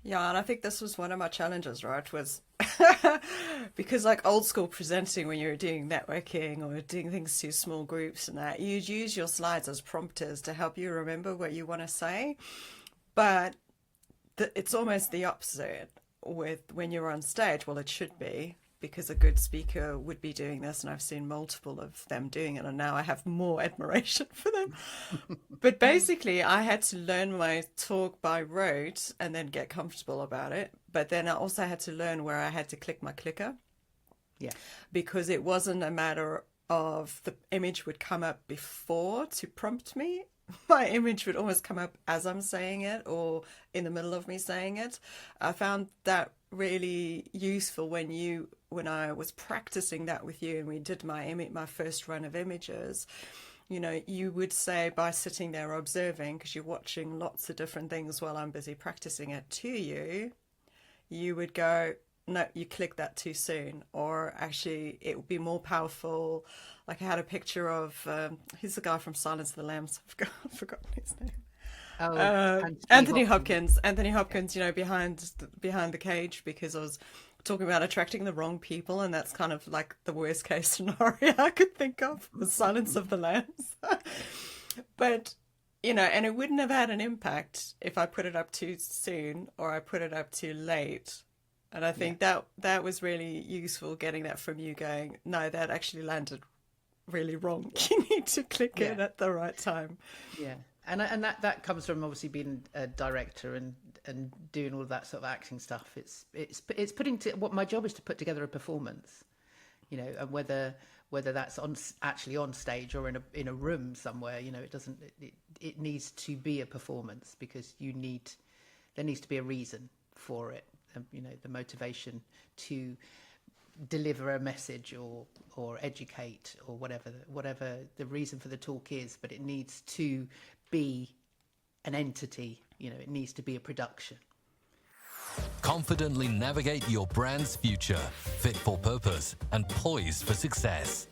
Yeah, and I think this was one of my challenges, right? Was because like old school presenting when you were doing networking or doing things to small groups and that, you'd use your slides as prompters to help you remember what you want to say. But it's almost the opposite with when you're on stage. Well, it should be because a good speaker would be doing this, and I've seen multiple of them doing it, and now I have more admiration for them. But basically, I had to learn my talk by rote and then get comfortable about it. But then I also had to learn where I had to click my clicker Yeah. because it wasn't a matter of the image would come up before to prompt me. My image would almost come up as I'm saying it or in the middle of me saying it. I found that really useful when I was practicing that with you and we did my first run of images. You know, you would say by sitting there observing, because you're watching lots of different things while I'm busy practicing it to you, you would go, no, you click that too soon. Or actually, it would be more powerful. Like I had a picture of, who's the guy from Silence of the Lambs? I've forgotten his name. Oh, Anthony Hopkins. Hopkins. Anthony Yeah. Hopkins, you know, behind the cage, because I was talking about attracting the wrong people, and that's kind of like the worst case scenario I could think of was Silence of the Lambs. But you know, and it wouldn't have had an impact if I put it up too soon or I put it up too late. And I Yeah. think that was really useful getting that from you going, no, that actually landed really wrong. You need to click Yeah. it at the right time. Yeah, and that comes from obviously being a director and doing all of that sort of acting stuff. It's putting to what my job is to put together a performance, you know, and whether that's actually on stage or in a room somewhere, you know, it needs to be a performance because there needs to be a reason for it, you know, the motivation to deliver a message or educate or whatever the reason for the talk is, but it needs to be an entity, you know, it needs to be a production. Confidently navigate your brand's future, fit for purpose and poised for success.